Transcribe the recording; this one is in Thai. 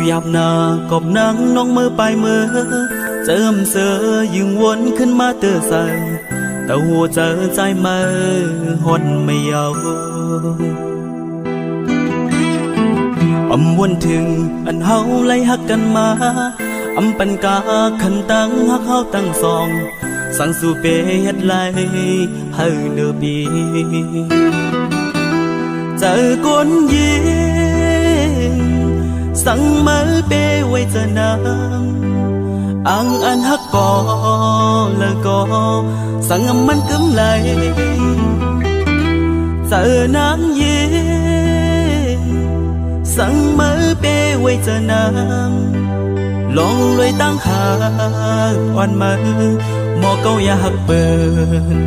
หยาบหน้ากอบนังน้องมือปลายมือเจิมเสือยึงวนขึ้นมาเตือใส่แต่หัวใจใจมือหดไม่เยาวนถึงอันเฮาไล่หักกันมาปันกาขันตั้งหักเฮาตั้งสองสั่งสู่เปเฮ็ดไล่ให้เดือปีเจอคนยิงสั่งมือเปไว้จะนางอันหักก่อแล้วก็สั่งมันกำไรเจอนางยิงสั่งมือเปไว้จะนางลองเลยตั้งหากอ่อนมือหมอเก้าอย่าหักเปิน